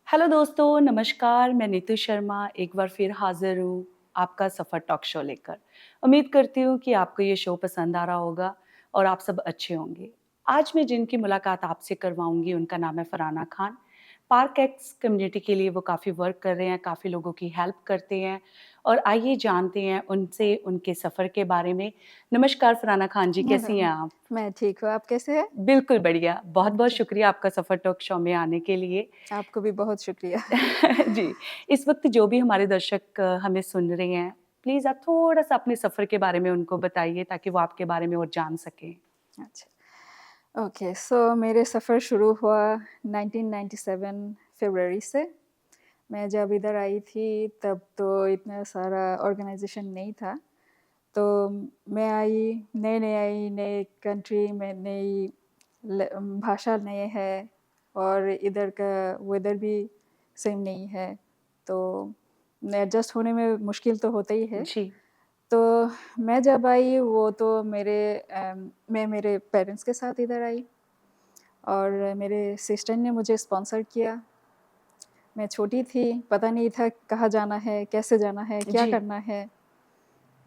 Hello दोस्तों, नमस्कार। मैं नीतू शर्मा एक बार फिर हाज़िर हूँ आपका सफ़र टॉक शो लेकर। उम्मीद करती हूँ कि आपको ये शो पसंद आ रहा होगा और आप सब अच्छे होंगे। आज मैं जिनकी मुलाकात आपसे करवाऊँगी उनका नाम है Farhana Khan. Park x community के लिए वो काफ़ी वर्क कर रहे हैं, काफ़ी लोगों की हेल्प करते हैं और आइए जानते हैं उनसे उनके सफ़र के बारे में। नमस्कार फरहाना खान जी, हेलो, कैसी हैं आप? मैं ठीक हूँ, आप कैसे हैं? बिल्कुल बढ़िया। बहुत-बहुत अच्छा, शुक्रिया आपका सफ़र टॉक शो में आने के लिए। आपको भी बहुत शुक्रिया। जी, इस वक़्त जो भी हमारे दर्शक हमें सुन रहे हैं, प्लीज़ आप थोड़ा-सा अपने सफ़र के बारे में उनको बताइए ताकि वो आपके बारे में और जान सकें। अच्छा, ओके, सो मेरे सफ़र शुरू हुआ 1997 फ़रवरी से। मैं जब इधर आई थी तब तो इतना सारा ऑर्गनाइज़ेशन नहीं था। तो मैं आई, नई-नई आई, नए कंट्री में नई भाषा नए है और इधर का वेदर भी सेम नहीं है। तो एडजस्ट होने में मुश्किल तो होता ही है। जी, तो मैं जब आई वो तो मैं मेरे पेरेंट्स के साथ इधर आई और मेरे सिस्टर ने मुझे स्पॉन्सर किया। मैं छोटी थी, पता नहीं था कहाँ जाना है, कैसे जाना है, क्या जी, करना है।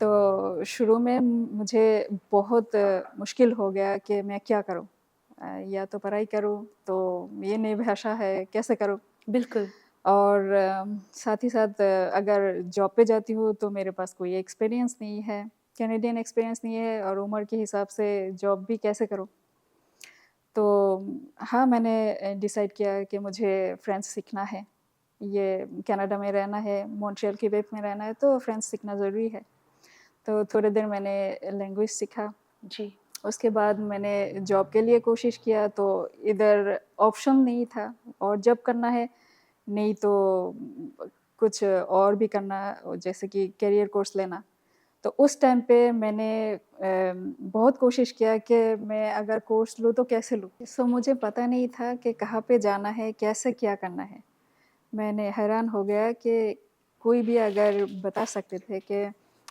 तो शुरू में मुझे बहुत मुश्किल हो गया कि मैं क्या करूँ? या तो पढ़ाई करूँ, तो ये नई भाषा है, कैसे करूँ? बिल्कुल। और साथ ही साथ अगर जॉब पे जाती हूँ तो मेरे पास कोई एक्सपीरियंस नहीं है, कैनेडियन एक्सपीरियंस नहीं है और उम्र के हिसाब से जॉब भी कैसे करूँ? तो हाँ, मैंने डिसाइड किया कि मुझे फ्रेंच सीखना है। ये कनाडा में रहना है, मॉन्ट्रियल क्वेबेक में रहना है तो फ्रेंच सीखना ज़रूरी है। तो थोड़ी देर मैंने लैंग्वेज सीखा। जी, उसके बाद मैंने जॉब के लिए कोशिश किया तो इधर ऑप्शन नहीं था और जब करना है नहीं तो कुछ और भी करना जैसे कि करियर कोर्स लेना। तो उस टाइम पे मैंने बहुत कोशिश किया कि मैं अगर कोर्स लूँ तो कैसे लूँ? सो मुझे पता नहीं था कि कहाँ पे जाना है, कैसे क्या करना है? मैंने हैरान हो गया कि कोई भी अगर बता सकते थे कि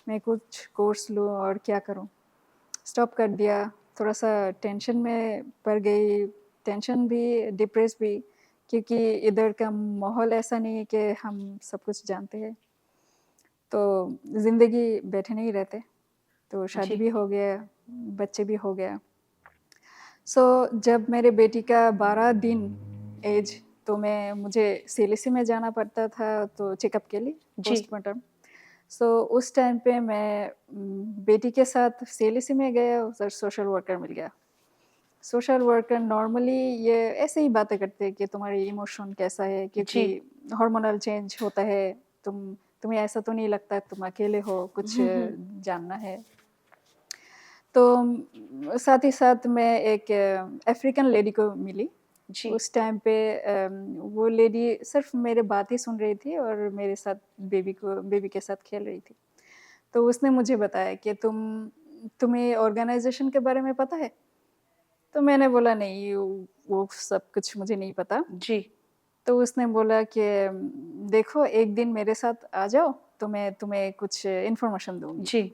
मैं कुछ कोर्स लूँ और क्या करूँ? स्टॉप कर दिया, थोड़ा-सा टेंशन में पड़ गई, टेंशन भी, डिप्रेस भी क्योंकि इधर का माहौल ऐसा नहीं है कि हम सब कुछ जानते हैं। तो ज़िंदगी बैठे नहीं रहते, तो शादी जी, भी हो गया, बच्चे भी हो गया। सो जब मेरे बेटी का 12 दिन ऐज तो मुझे सीएलसी में जाना पड़ता था तो चेकअप के लिए, जी, पोस्टमार्टम। सो उस टाइम पे बेटी के साथ सीएलसी में गया, उधर सोशल वर्कर मिल गया। सोशल वर्कर नॉर्मली ये ऐसे ही बातें करते हैं कि तुम्हारी इमोशन कैसा है क्योंकि जी। हार्मोनल चेंज होता है, तुम्हें ऐसा तो नहीं लगता तुम अकेले हो, कुछ हुँ, हुँ। जानना है। तो साथ ही साथ मैं एक अफ्रीकन लेडी को मिली। जी, उस टाइम पे वो लेडी सिर्फ़ मेरे बात ही सुन रही थी और मेरे साथ बेबी के साथ खेल रही थी। तो उसने मुझे बताया कि तुम्हें ऑर्गनाइज़ेशन के बारे में पता है? तो मैंने बोला नहीं वो सब कुछ मुझे नहीं पता। जी, तो उसने बोला कि देखो एक दिन मेरे साथ आ जाओ, तो मैं तुम्हें कुछ इन्फॉर्मेशन दूँगी। जी।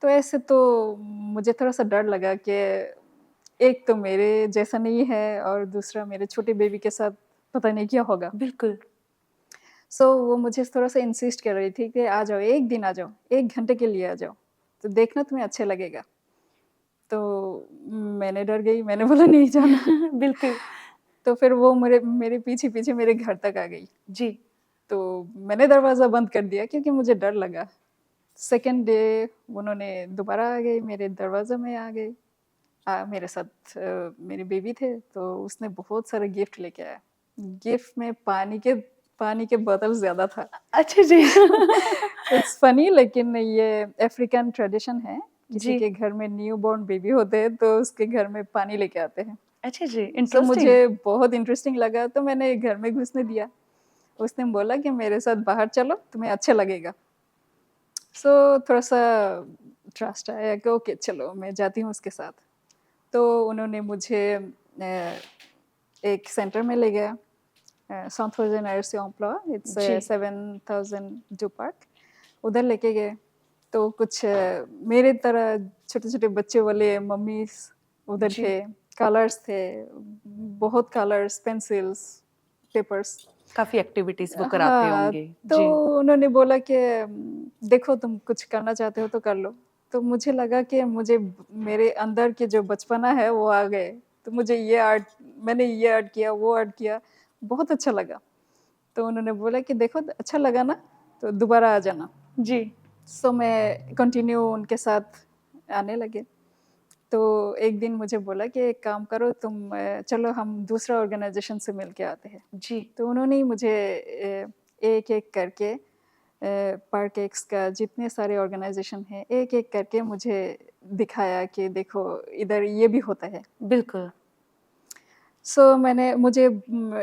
तो ऐसे तो मुझे थोड़ा-सा डर लगा कि एक तो मेरे जैसा नहीं है और दूसरा मेरे छोटे बेबी के साथ पता नहीं क्या होगा। बिल्कुल। सो वो मुझे थोड़ा-सा इंसिस्ट कर रही थी कि आ जाओ, 1 दिन आ जाओ, 1 घंटे के लिए आ जाओ, तो देखना तुम्हें अच्छा लगेगा। तो मैंने डर गई, मैंने बोला नहीं जाना। बिल्कुल। तो फिर वो मेरे मेरे पीछे-पीछे मेरे घर तक आ गई। जी, तो मैंने दरवाज़ा बंद कर दिया क्योंकि मुझे डर लगा। सेकंड डे उन्होंने दोबारा आ गए, मेरे दरवाज़े में आ गए। मेरे साथ मेरे बेबी थे, तो उसने बहुत सारे गिफ्ट लेके आया। गिफ्ट में पानी के बोतल ज़्यादा था। अच्छा जी। इट्स फनी लेकिन ये अफ्रीकन ट्रेडिशन है, किसी जी। के घर में न्यूबॉर्न बेबी होते हैं, तो उसके घर में पानी लेके आते हैं। अच्छा जी, सो इंटरेस्टिंग। मुझे बहुत इंटरेस्टिंग लगा, तो मैंने घर में घुसने दिया। उसने बोला कि मेरे साथ बाहर चलो, तुम्हें अच्छा लगेगा। सो थोड़ा-सा ट्रस्ट आया कि ओके चलो मैं जाती हूँ उसके साथ। तो उन्होंने मुझे एक सेंटर में ले गया Centre de recherche emploi it's जी, 7000 जू पार्क उधर लेके गए। तो कुछ मेरे तरह छोटे-छोटे बच्चे वाले मम्मीज़ उधर जी, थे, कलर्स थे, बहुत कलर्स, पेंसिल्स, पेपर्स। काफ़ी एक्टिविटीज़ वो कराते हाँ, होंगे। तो जी, उन्होंने बोला कि देखो तुम कुछ करना चाहते हो तो कर लो। तो मुझे लगा कि मुझे मेरे अंदर के जो बचपना है वो आ गए। तो मुझे ये आर्ट मैंने ये आर्ट किया, वो आर्ट किया, बहुत अच्छा लगा। तो उन्होंने बोला कि देखो अच्छा लगा ना, तो दोबारा आ जाना। जी, सो मैं कंटिन्यू उनके साथ आने लगे। तो एक दिन मुझे बोला कि एक काम करो तुम चलो हम दूसरा ऑर्गेनाइज़ेशन से मिल के आते हैं। जी, तो उन्होंने ही मुझे एक-एक करके पार्क एक्स का जितने सारे ऑर्गेनाइज़ेशन हैं, एक-एक करके मुझे दिखाया कि देखो इधर ये भी होता है। बिल्कुल, मुझे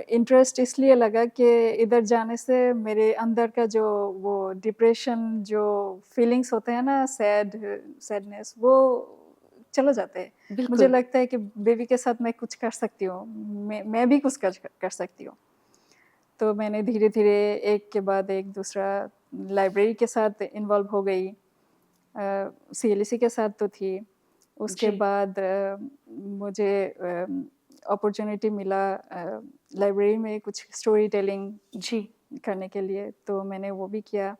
इंटरेस्ट इसलिए लगा कि इधर जाने से मेरे अंदर का जो वो डिप्रेशन जो फीलिंग्स होते हैं ना सैडनेस वो चले जाते हैं। मुझे बिल्कुल। लगता है कि बेबी के साथ मैं कुछ कर सकती हूँ। मैं भी कुछ कर सकती हूँ। तो मैंने धीरे-धीरे एक के बाद एक दूसरा लाइब्रेरी के साथ इन्वॉल्व हो गई। सीएलईसी के साथ तो थी। उसके जी, बाद मुझे अपॉर्च्युनिटी मिला लाइब्रेरी में कुछ स्टोरी टेलिंग जी, करने के लिए, तो मैंने वो भी किया।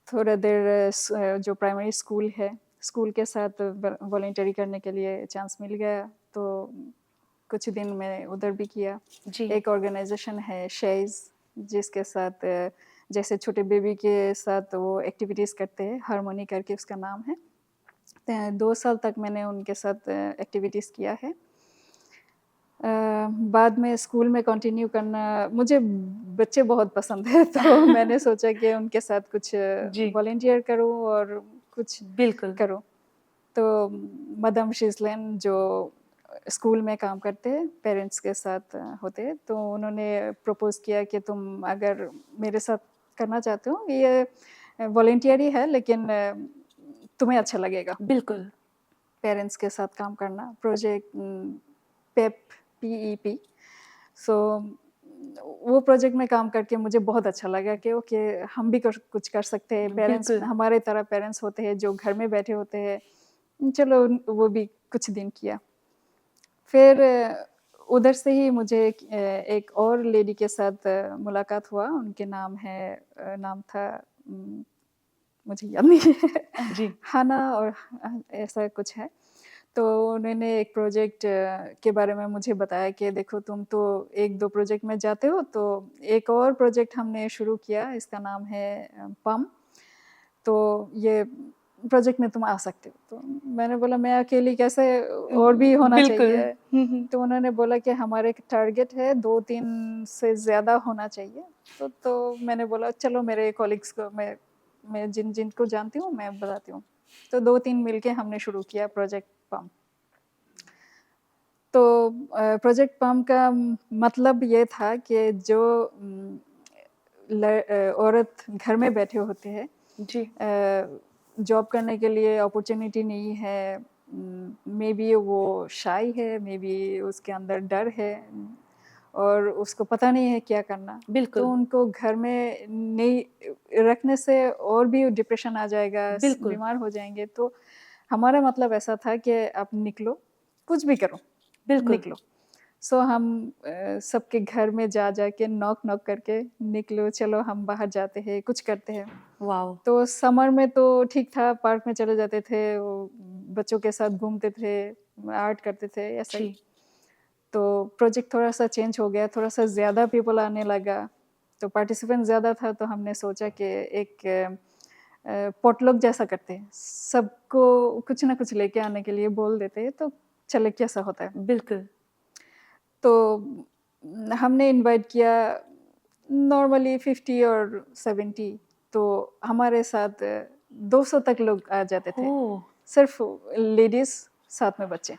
थोड़ा देर जो प्राइमरी स्कूल है, स्कूल के साथ वॉलंटरी करने के लिए चांस मिल गया, तो कुछ दिन मैं उधर भी किया। जी, एक ऑर्गेनाइज़ेशन है शेइज़ जिसके साथ जैसे छोटे बेबी के साथ वो एक्टिविटीज़ करते हैं, हार्मोनी करके उसका नाम है। 2 साल तक मैंने उनके साथ एक्टिविटीज़ किया है। अ, बाद में स्कूल में कंटिन्यू करना मुझे बच्चे बहुत पसंद है तो मैंने सोचा कि उनके साथ कुछ जी, वॉलंटियर करूँ और कुछ बिल्कुल। करूँ। तो मदम शिज़लैन जो स्कूल में काम करते हैं, पेरेंट्स के साथ होते हैं, तो उन्होंने प्रपोज़ किया कि तुम अगर मेरे साथ करना चाहते हो, ये वॉलंटियर ही है लेकिन तुम्हें अच्छा लगेगा। बिल्कुल, पेरेंट्स के साथ काम करना, प्रोजेक्ट पेप पीईपी सो वो प्रोजेक्ट में काम करके मुझे बहुत अच्छा लगा कि ओके हम भी कुछ कर सकते हैं। पेरेंट्स बिल्कुल। हमारे तरह पेरेंट्स होते हैं जो घर में बैठे होते हैं। चलो वो भी कुछ दिन किया। फिर उधर से ही मुझे एक और लेडी के साथ मुलाकात हुआ। उनके नाम था मुझे याद नहीं है जी, हाना और ऐसा कुछ है। तो उन्होंने एक प्रोजेक्ट के बारे में मुझे बताया कि देखो तुम तो 1-2 प्रोजेक्ट में जाते हो, तो एक और प्रोजेक्ट हमने शुरू किया, इसका नाम है पम। तो ये प्रोजेक्ट में तुम आ सकते हो। तो मैंने बोला मैं अकेली कैसे और भी होना बिल्कुल। चाहिए। हुँ, हुँ। तो उन्होंने बोला कि हमारे एक टारगेट है 2-3 से ज़्यादा होना चाहिए। तो मैंने बोला चलो मेरे कॉलीग्स को मैं जिनको जानती हूँ मैं बताती हूँ। तो 2-3 मिलके हमने शुरू किया प्रोजेक्ट पम। तो प्रोजेक्ट पम का मतलब ये था कि जो औरत घर में बैठे होते हैं जी, जॉब करने के लिए अपॉर्च्युनिटी नहीं है मे बी वो शाय है मे बी उसके अंदर डर है और उसको पता नहीं है क्या करना तो बिल्कुल, उनको घर में नहीं रखने से और भी डिप्रेशन आ जाएगा बिल्कुल, बीमार हो जाएंगे तो हमारा मतलब ऐसा था कि आप निकलो कुछ भी करो बिल्कुल। निकलो हम सबके घर में जा के नॉक करके निकलो चलो हम बाहर जाते हैं कुछ करते हैं वॉव! तो समर में तो ठीक था, पार्क में चले जाते थे, वो बच्चों के साथ घूमते थे, आर्ट करते थे, ऐसा ही। जी, तो प्रोजेक्ट थोड़ा-सा चेंज हो गया, थोड़ा-सा ज़्यादा पीपल आने लगा, तो पार्टिसिपेंट ज़्यादा था, तो हमने सोचा कि एक पॉटलक जैसा करते हैं। सबको कुछ ना कुछ लेके आने के लिए बोल देते हैं, तो चले कैसा होता है। बिल्कुल। तो हमने इनवाइट किया नॉर्मली 50 और 70 तो हमारे साथ 200 तक लोग आ जाते थे। ओह! सिर्फ़ लेडीज़ साथ में बच्चे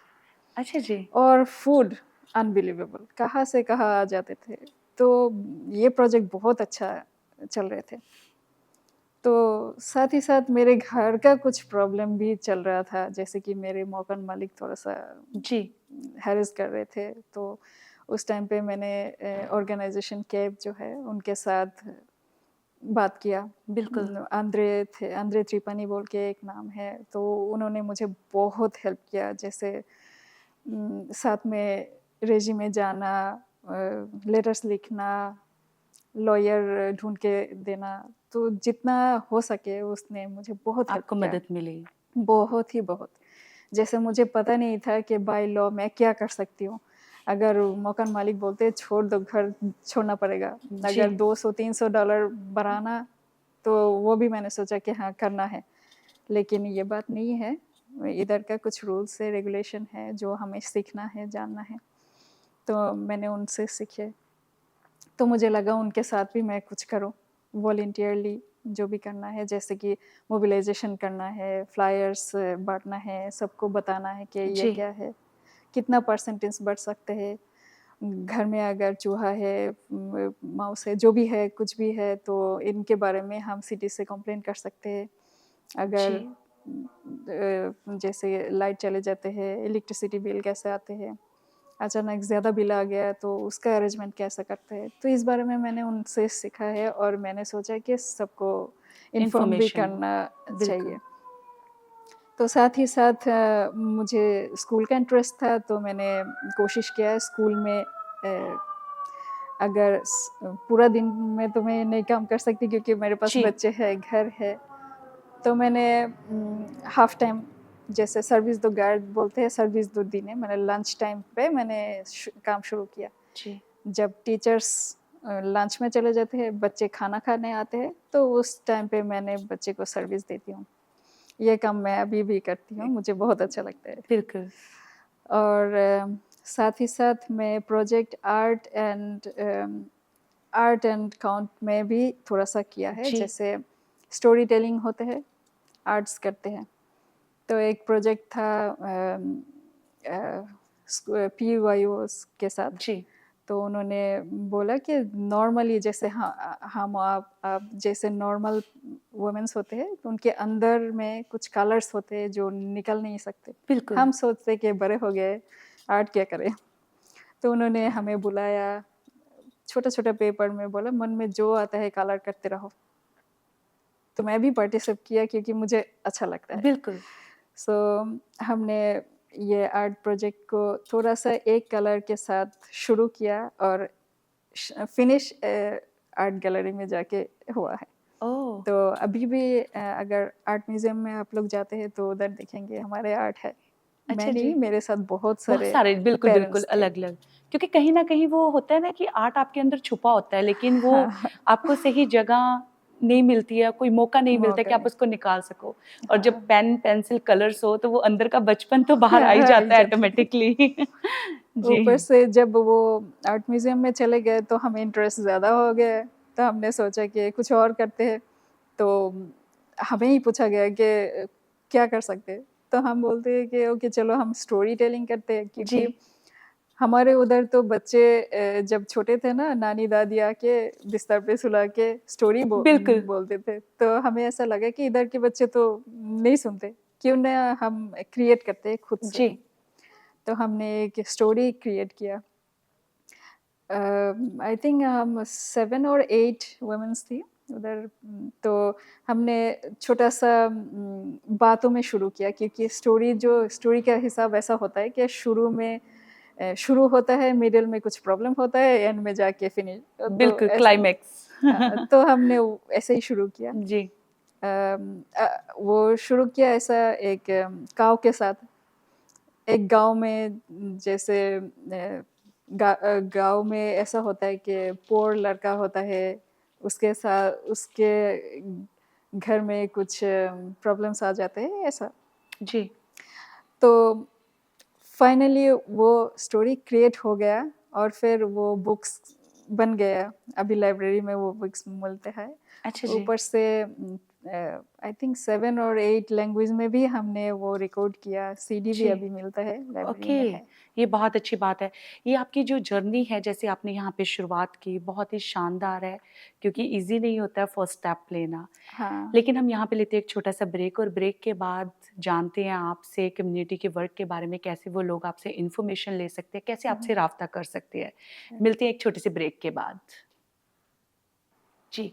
अच्छा जी, और फूड अनबिलीवेबल कहाँ से कहाँ आ जाते थे। तो ये प्रोजेक्ट बहुत अच्छा चल रहे थे। तो साथ ही साथ मेरे घर का कुछ प्रॉब्लम भी चल रहा था, जैसे कि मेरे मकान मालिक थोड़ा-सा जी, हैरेस कर रहे थे, तो उस टाइम पे मैंने ऑर्गेनाइज़ेशन कैब जो है, उनके साथ बात किया। बिल्कुल, आंद्रे त्रिपानी बोल के एक नाम है, तो उन्होंने मुझे बहुत हेल्प किया, जैसे साथ में रेज़्यूमे जाना लेटर्स लिखना, लॉयर ढूँढ के देना, तो जितना हो सके उसने मुझे बहुत हेल्प आपको किया। मदद मिली। बहुत ही बहुत। जैसे मुझे पता नहीं था कि बाय लॉ मैं क्या कर सकती हूँ। अगर मकान मालिक बोलते छोड़ दो, घर छोड़ना पड़ेगा। जी, अगर $200-300 बढ़ाना, तो वो भी मैंने सोचा कि हाँ, करना है। लेकिन ये बात नहीं है। इधर का कुछ रूल्स है, रेगुलेशन है जो हमें सीखना है, जानना है। तो मैंने उनसे सीखे। तो मुझे लगा उनके साथ भी मैं कुछ करूँ, वॉलंटियरली जो भी करना है, जैसे कि मोबिलाइज़ेशन करना है, फ्लायर्स बाँटना है, सबको बताना है कि ये जी, क्या है, कितना परसेंटेज बढ़ सकते हैं। घर में अगर चूहा है, माउस है, जो भी है, कुछ भी है, तो इनके बारे में हम सिटी से कंप्लेन कर सकते हैं। अगर जी, जैसे लाइट चले जाते हैं, इलेक्ट्रिसिटी बिल कैसे आते हैं, अचानक ज़्यादा बिल आ गया तो उसका अरेंजमेंट कैसे करते हैं। तो इस बारे में मैंने उनसे सीखा है और मैंने सोचा कि सबको इन्फॉर्म भी इन्फॉर्मेशन करना बिल्कुल। चाहिए। तो साथ ही साथ मुझे स्कूल का इंटरेस्ट था, तो मैंने कोशिश किया स्कूल में अगर पूरा दिन मैं तो मैं नहीं काम कर सकती क्योंकि मेरे पास जी, बच्चे हैं, घर है। तो मैंने हाफ टाइम, जैसे सर्विस दो गार्ड बोलते हैं, सर्विस दो दी ने मैंने लंच टाइम पे मैंने काम शुरू किया। जी, जब टीचर्स लंच में चले जाते हैं, बच्चे खाना खाने आते हैं, तो उस टाइम पे मैंने बच्चे को सर्विस देती हूँ। ये काम मैं अभी भी करती हूँ, मुझे बहुत अच्छा लगता है। बिल्कुल। और साथ ही साथ मैं प्रोजेक्ट आर्ट एंड काउंट में भी थोड़ा-सा किया है, जी, जैसे स्टोरी टेलिंग होते हैं, आर्ट्स करते हैं। तो एक प्रोजेक्ट था पीयूआईओस के साथ। जी, तो उन्होंने बोला कि नॉर्मली जैसे हम आप जैसे नॉर्मल वुमेन्स होते हैं, तो उनके अंदर में कुछ कलर्स होते हैं जो निकल नहीं सकते। बिल्कुल। हम सोचते कि बड़े हो गए, आर्ट क्या करें? तो उन्होंने हमें बुलाया, छोटा-छोटा पेपर में बोला मन में जो आता है कलर करते रहो। तो मैं भी पार्टिसिपेट किया क्योंकि मुझे अच्छा लगता है। बिल्कुल, सो हमने ये आर्ट प्रोजेक्ट को थोड़ा-सा एक कलर के साथ शुरू किया और फिनिश आर्ट गैलरी में जाके हुआ है। ओह! तो अभी भी अगर आर्ट म्यूज़ियम में आप लोग जाते हैं तो उधर देखेंगे हमारे आर्ट है। मैं अच्छा नहीं, जी। मेरे साथ बहुत बहुत सारे सारे बिल्कुल, बिल्कुल पेरेंट्स थे। अलग-अलग। क्योंकि कहीं न कहीं वो होता है ना कि आर्ट आपके अंदर छुपा होता है, लेकिन वो हाँ, आपको सही जगह नहीं मिलती है, कोई मौका नहीं मिलता कि मौका आप नहीं। उसको निकाल सको। और जब हाँ, पेन, पेंसिल, कलर्स हो, तो वो अंदर का बचपन तो बाहर आ ही आ ही जाता है जाते हैं। ऑटोमैटिकली। ऊपर जी, से जब वो आर्ट म्यूज़ियम में चले गए तो हमें इंटरेस्ट ज़्यादा हो गया, तो हमने सोचा कि कुछ और करते हैं। तो हमें ही पूछा गया कि क्या कर सकते हैं? तो हम बोलते हैं कि ओके चलो हम स्टोरी टेलिंग करते हैं जी, क्योंकि हमारे उधर तो बच्चे जब छोटे थे ना नानी-दादी आके बिस्तर पे सुला के स्टोरी बिल्कुल, बोलते थे। तो हमें ऐसा लगा कि इधर के बच्चे तो नहीं सुनते, क्यों ना हम क्रिएट करते हैं खुद से। जी, तो हमने एक स्टोरी क्रिएट किया। आई थिंक हम 7 और 8 वुमेन्स थी उधर। तो हमने छोटा-सा बातों में शुरू किया क्योंकि स्टोरी का हिसाब ऐसा होता है कि शुरू में शुरू होता है, मिडल में कुछ प्रॉब्लम होता है, एंड में जाके फिनिश तो बिल्कुल ऐसा। क्लाइमैक्स। तो हमने ऐसे ही शुरू किया। जी, वो शुरू किया ऐसा एक काऊ के साथ। एक गाँव में जैसे गाँव में ऐसा होता है कि पुअर लड़का होता है, उसके साथ उसके घर में कुछ प्रॉब्लम्स आ जाते हैं ऐसा। जी, तो फाइनली वो स्टोरी क्रिएट हो गया और फिर वो बुक्स बन गया। अभी लाइब्रेरी में वो बुक्स मिलते हैं। अच्छा जी। ऊपर से आई थिंक 7 और 8 लैंग्वेज में भी हमने वो रिकॉर्ड किया। सीडी भी जी। अभी मिलता है, लाइब्रेरी ओके, में है। ये बहुत अच्छी बात है। ये आपकी जो जर्नी है जैसे आपने यहाँ पे शुरुआत की बहुत ही शानदार है क्योंकि ईज़ी नहीं होता है फर्स्ट स्टेप लेना। हाँ। लेकिन हम यहाँ पे लेते हैं एक छोटा-सा ब्रेक और ब्रेक के बाद जानते हैं आपसे कम्युनिटी के वर्क के बारे में, कैसे वो लोग आपसे इन्फॉर्मेशन ले सकते हैं, कैसे हुँ, आपसे हुँ। राब्ता कर सकते हैं। हुँ। मिलते हैं एक छोटे से ब्रेक के बाद। जी।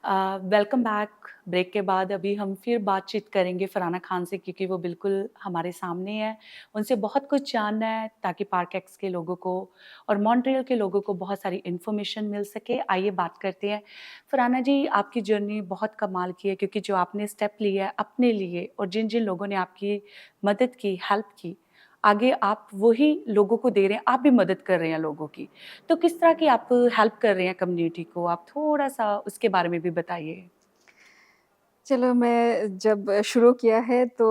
Welcome back. ब्रेक के बाद अभी हम फिर बातचीत करेंगे फरहाना खान से, क्योंकि वो बिल्कुल हमारे सामने है। उनसे बहुत कुछ जानना है ताकि पार्क एक्स के लोगों को और मॉन्ट्रियल के लोगों को बहुत सारी इन्फॉर्मेशन मिल सके। आइए बात करते हैं। फरहाना जी, आपकी जर्नी बहुत कमाल की है, क्योंकि जो आपने स्टेप लिया है अपने लिए और जिन जिन लोगों ने आपकी मदद की, हेल्प की, आगे आप वही लोगों को दे रहे हैं, आप भी मदद कर रहे हैं लोगों की। तो किस तरह की आप हेल्प कर रहे हैं कम्युनिटी को? आप थोड़ा-सा उसके बारे में भी बताइए। चलो मैं जब शुरू किया है तो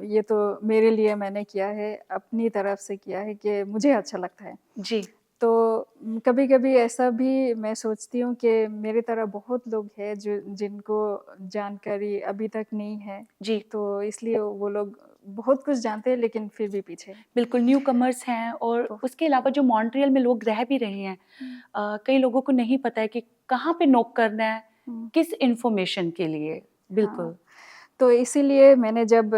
ये तो मेरे लिए मैंने किया है, अपनी तरफ से किया है कि मुझे अच्छा लगता है। जी, तो कभी-कभी ऐसा भी मैं सोचती हूँ कि मेरी तरह बहुत लोग हैं जो जिनको जानकारी अभी तक नहीं है, जी। तो इसलिए वो लोग बहुत कुछ जानते हैं लेकिन फिर भी पीछे हैं। बिल्कुल न्यू कमर्स हैं और तो उसके अलावा जो मॉन्ट्रियल में लोग रह भी रहे हैं, हुँ, कई लोगों को नहीं पता है कि कहाँ पे नॉक करना है, हुँ, किस इन्फॉर्मेशन के लिए। हाँ। बिल्कुल। तो इसीलिए मैंने जब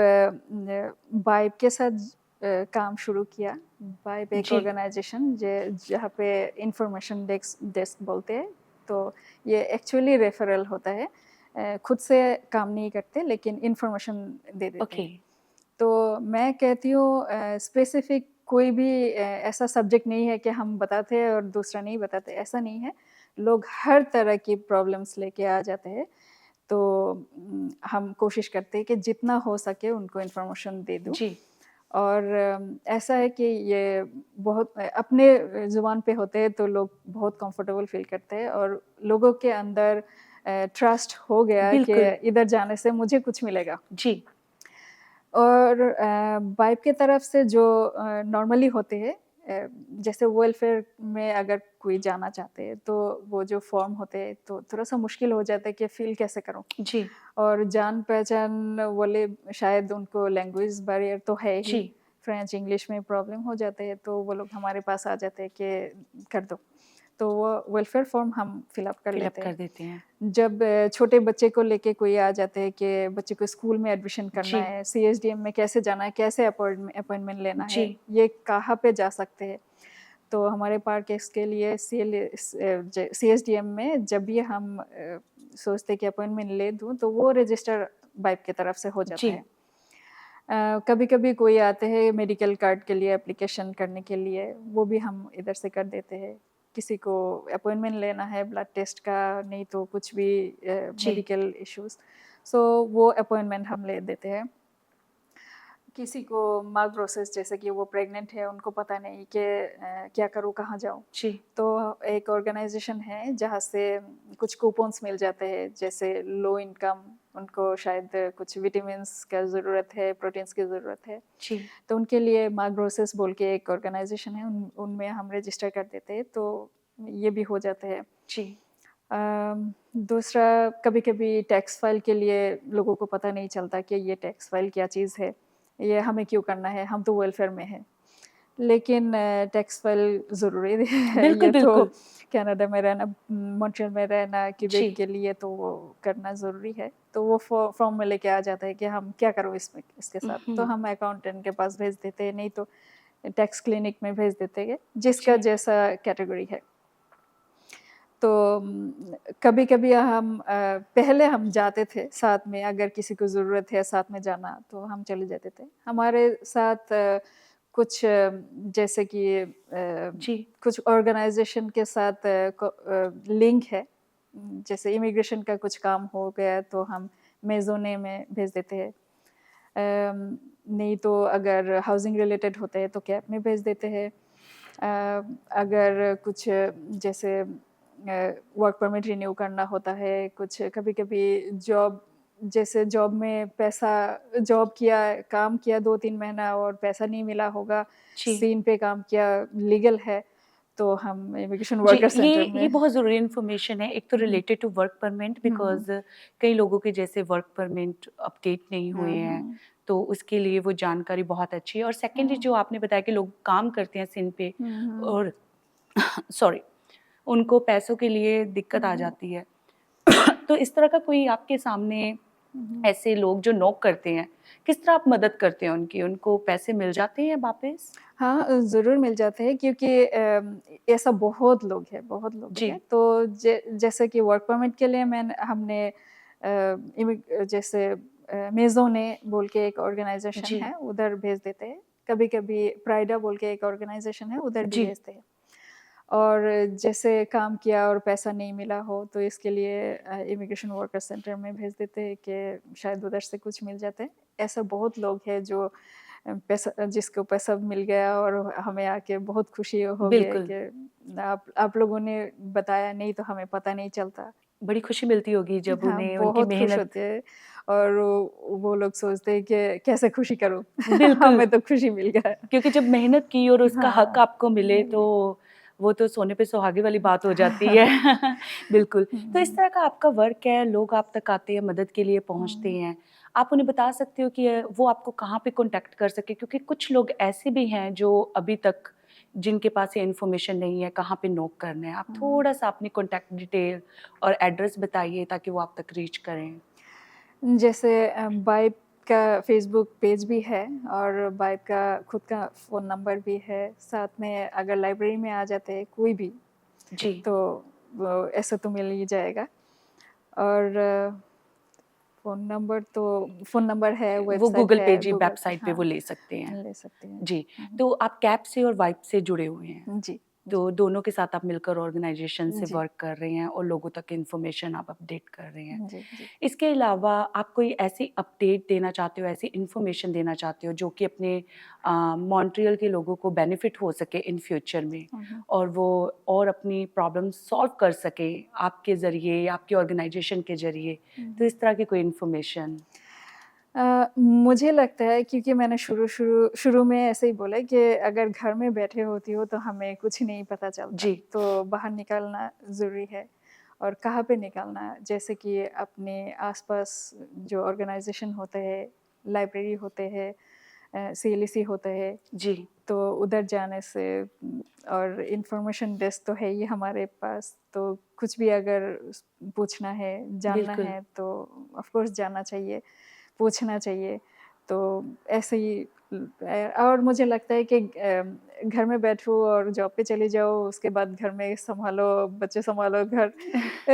वाइब के साथ काम शुरू किया। वाइब एक जी, ऑर्गेनाइज़ेशन जहाँ पे इन्फॉर्मेशन डेस्क डेस्क बोलते हैं। तो ये एक्चुअली रेफरल होता है। खुद से काम नहीं करते लेकिन इन्फॉर्मेशन दे देते ओके। हैं। तो मैं कहती हूँ स्पेसिफ़िक कोई भी ऐसा सब्जेक्ट नहीं है कि हम बताते हैं और दूसरा नहीं बताते, ऐसा नहीं है। लोग हर तरह की प्रॉब्लम्स लेके आ जाते हैं। तो हम कोशिश करते हैं कि जितना हो सके उनको इन्फॉर्मेशन दे दूँ। जी, और ऐसा है कि ये बहुत अपने ज़ुबान पे होते हैं तो लोग बहुत कंफर्टेबल फ़ील करते हैं और लोगों के अंदर ट्रस्ट हो गया कि बिल्कुल। इधर जाने से मुझे कुछ मिलेगा। जी, और वाइब की तरफ से जो नॉर्मली होते हैं जैसे वेलफेयर में अगर कोई जाना चाहते हैं तो वो जो फॉर्म होते हैं तो थोड़ा-सा मुश्किल हो जाता है कि फ़िल कैसे करूँ? जी, और जान-पहचान वाले शायद उनको लैंग्वेज बैरियर तो है ही, जी। फ्रेंच, इंग्लिश में प्रॉब्लम हो जाते हैं तो वो लोग हमारे पास आ जाते हैं कि कर दो। तो वो वेलफेयर फॉर्म हम फिल अप कर फ़िल अप लेते हैं। कर देते हैं। जब छोटे बच्चे को लेके कोई आ जाते हैं कि बच्चे को स्कूल में एडमिशन करना जी, है, सीएसडीएम में कैसे जाना है, कैसे अपॉइंटमेंट लेना जी, है, ये कहाँ पे जा सकते हैं। तो हमारे पार्क इसके लिए सीएसडीएम में जब भी हम सोचते हैं कि अपॉइंटमेंट ले दूँ, तो वो रजिस्टर वाइफ की तरफ से हो जाता जी, है। कभी-कभी कोई आते हैं मेडिकल कार्ड के लिए एप्लीकेशन करने के लिए, वो भी हम इधर से कर देते हैं। किसी को अपॉइंटमेंट लेना है ब्लड टेस्ट का, नहीं तो कुछ भी जी, मेडिकल इश्यूज़, सो वो अपॉइंटमेंट हम ले देते हैं। किसी को मार्ग प्रोसेस जैसे कि वो प्रेग्नेंट है, उनको पता नहीं कि क्या करूँ, कहाँ जाऊँ? जी, तो एक ऑर्गेनाइज़ेशन है जहाँ से कुछ कूपन्स मिल जाते हैं, जैसे लो इनकम उनको शायद कुछ विटामिन्स का ज़रूरत है, प्रोटीन्स की ज़रूरत है। जी, तो उनके लिए मार्ग प्रोसेस बोल के एक ऑर्गेनाइज़ेशन है, उनमें हम रजिस्टर कर देते हैं, तो ये भी हो जाता है। जी, दूसरा कभी-कभी टैक्स फाइल के लिए लोगों को पता नहीं चलता कि ये टैक्स फाइल क्या चीज़ है, ये हमें क्यों करना है, हम तो वेलफेयर में हैं। लेकिन टैक्स फाइल ज़रूरी है, बिल्कुल, ये तो बिल्कुल। कनाडा में रहना, मॉन्ट्रियल में रहना, क्यूबेक जी, के लिए तो वो करना ज़रूरी है। तो वो फॉर्म में लेके आ जाता है कि हम क्या करूँ इसके साथ, तो हुँ, हम अकाउंटेंट के पास भेज देते हैं, नहीं तो टैक्स क्लिनिक में भेज देते हैं, जिसका जी, जैसा कैटेगरी है। तो कभी-कभी पहले हम जाते थे साथ में, अगर किसी को ज़रूरत है साथ में जाना, तो हम चले जाते थे। हमारे साथ कुछ जैसे कि जी, कुछ ऑर्गेनाइज़ेशन के साथ लिंक है। जैसे इमिग्रेशन का कुछ काम हो गया, तो हम मेज़ोने में भेज देते हैं। नहीं तो अगर हाउसिंग रिलेटेड होते हैं, तो कैब में भेज देते हैं। अगर कुछ जैसे वर्क परमिट रिन्यू करना होता है, कुछ कभी-कभी जैसे जॉब में पैसा जॉब किया, काम किया 2-3 महीना और पैसा नहीं मिला होगा, जी। सीन पे काम किया, लीगल है, तो हम इमिग्रेशन जी, वर्कर सेंटर ये में बहुत ज़रूरी इन्फॉर्मेशन है। एक तो हुँ, रिलेटेड टू वर्क परमिट, हुँ, हुँ, बिकॉज़ कई लोगों के जैसे वर्क परमिट अपडेट नहीं हुए हुँ, हैं, हुँ, तो उसके लिए वो जानकारी बहुत अच्छी है। और सेकेंडली हुँ, जो आपने बताया कि लोग काम करते हैं सिन पे हुँ, हुँ, और सॉरी, उनको पैसों के लिए दिक्कत हुँ, आ हुँ। जाती है। तो इस तरह का कोई आपके सामने ऐसे लोग जो नॉक करते हैं, किस तरह आप मदद करते हैं उनकी? उनको पैसे मिल जाते हैं वापस? हाँ, ज़रूर मिल जाते हैं क्योंकि ऐसा बहुत लोग जी, हैं। तो जैसे कि वर्क परमिट के लिए हमने जैसे मेज़ोने बोल के एक ऑर्गनाइज़ेशन जी, है, उधर भेज देते हैं। कभी-कभी प्राइडा बोल के एक ऑर्गनाइज़ेशन है, उधर भी जी, भेजते हैं। और जैसे काम किया और पैसा नहीं मिला हो, तो इसके लिए इमिग्रेशन वर्कर सेंटर में भेज देते हैं कि शायद उधर से कुछ मिल जाते हैं। ऐसा बहुत लोग हैं जो पैसा जिसको पैसा मिल गया और हमें आके बहुत खुशी हो गई बिल्कुल। कि आप लोगों ने बताया, नहीं तो हमें पता नहीं चलता। बड़ी खुशी मिलती होगी जब हाँ, उन्हें उनकी बहुत खुश मेहनत होते हैं और वो लोग सोचते हैं कि कैसे खुशी करूँ? बिल्कुल, हमें तो खुशी मिल गया। क्योंकि जब मेहनत की और उसका हक हाँ, आपको मिले मिल तो गया। वो तो सोने पे सुहागे वाली बात हो जाती है। बिल्कुल, तो इस हुँ, तरह का आपका वर्क है, लोग आप तक आते हैं, मदद के लिए पहुँचते हुँ, हैं। आप उन्हें बता सकते हो कि वो आपको कहाँ पे कॉन्टैक्ट कर सकें? क्योंकि कुछ लोग ऐसे भी हैं जो अभी तक जिनके पास ये इन्फॉर्मेशन नहीं है, कहाँ पे नॉक करना है। आप हुँ। थोड़ा-सा अपनी कॉन्टैक्ट डिटेल और एड्रेस बताइए ताकि वो आप तक रीच करें। जैसे बाइब का फ़ेसबुक पेज भी है और बाइब का खुद का फ़ोन नंबर भी है। साथ में अगर लाइब्रेरी में आ जाते हैं कोई भी, जी, तो वो ऐसा तो मिल ही जाएगा। और फ़ोन नंबर है, वो वेबसाइट गूगल है, पे जी गूगल पे वेबसाइट पे हाँ, वो ले सकते हैं। ले सकते हैं। जी, हुँ, तो आप कैब से और वाइब से जुड़े हुए हैं। जी, तो जी, दोनों के साथ आप मिलकर ऑर्गेनाइज़ेशन से जी, वर्क कर रहे हैं और लोगों तक इन्फॉर्मेशन आप अपडेट कर रहे हैं। जी, जी। इसके अलावा आप कोई ऐसी अपडेट देना चाहते हो, ऐसी इन्फॉर्मेशन देना चाहते हो जो कि अपने मॉन्ट्रियल के लोगों को बेनिफिट हो सके इन फ्यूचर में हुँ, हुँ, और वो और अपनी प्रॉब्लम सॉल्व कर सकें आपके ज़रिए, आपकी ऑर्गेनाइज़ेशन के ज़रिए। हुँ, तो हुँ। इस तरह की कोई इन्फॉर्मेशन? मुझे लगता है क्योंकि मैंने शुरू में ऐसे ही बोला कि अगर घर में बैठे होती हो तो हमें कुछ नहीं पता चलता, जी, तो बाहर निकलना ज़रूरी है। और कहाँ पे निकलना है, जैसे कि अपने आस-पास जो ऑर्गनाइज़ेशन होते हैं, लाइब्रेरी होते हैं, सीएलईसी होते हैं, जी, तो उधर जाने से और इन्फॉर्मेशन डेस्क तो है ही हमारे पास, तो कुछ भी अगर पूछना है, जानना बिल्कुल। है तो ऑफ़ कोर्स जाना चाहिए। पूछना चाहिए। तो ऐसे ही और मुझे लगता है कि घर में बैठो और जॉब पे चले जाओ, उसके बाद घर में सँभालो, बच्चे सँभालो, घर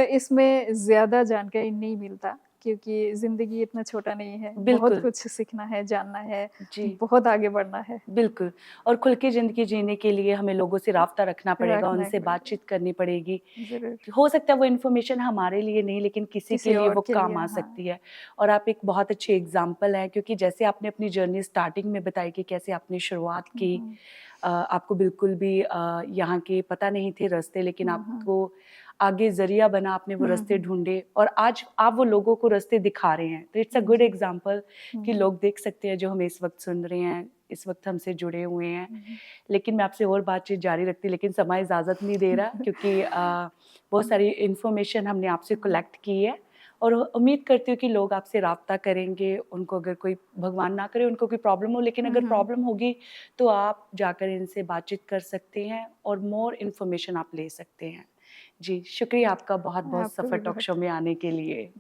इसमें ज़्यादा जानकारी नहीं मिलता क्योंकि ज़िंदगी इतना छोटा नहीं है। बहुत बिल्कुल, कुछ सीखना है, जानना है, जी। बहुत आगे बढ़ना है। बिल्कुल और खुल के ज़िंदगी जीने के लिए हमें लोगों से राब्ता रखना पड़ेगा, रखना उनसे पड़ेगा, बातचीत करनी पड़ेगी। ज़रूर। हो सकता है वो इन्फॉर्मेशन हमारे लिए नहीं लेकिन किसी के किसी लिए और वो के लिए काम आ हाँ। सकती है और आप एक बहुत अच्छी एग्ज़ाम्पल हैं क्योंकि जैसे आपने अपनी जर्नी स्टार्टिंग में बताई कि कैसे आपने शुरुआत हुँ, की। हुँ। आपको बिल्कुल भी यहाँ के पता नहीं थे रास्ते लेकिन हुँ, हुँ। आपको आगे ज़रिया बना, आपने वो हुँ, रास्ते हुँ। ढूँढे और आज आप वो लोगों को रास्ते दिखा रहे हैं। तो इट्स अ गुड जी। एग्ज़ाम्पल हुँ, कि हुँ। लोग देख सकते हैं जो हमें इस वक़्त सुन रहे हैं, इस वक़्त हमसे जुड़े हुए हैं। हुँ, हुँ। लेकिन मैं आपसे और बातचीत जारी रखती लेकिन समय इजाज़त नहीं दे रहा क्योंकि बहुत सारी इन्फॉर्मेशन हमने आपसे कलेक्ट की है और उम्मीद करती हूँ कि लोग आपसे राब्ता करेंगे। उनको अगर कोई भगवान ना करे उनको कोई प्रॉब्लम हो लेकिन हुँ, अगर हुँ। प्रॉब्लम होगी तो आप जाकर इनसे बातचीत कर सकते हैं और मोर इन्फॉर्मेशन आप ले सकते हैं। जी, शुक्रिया आपका बहुत-बहुत आपको सफ़र भी टॉक शो बहुत में आने के लिए।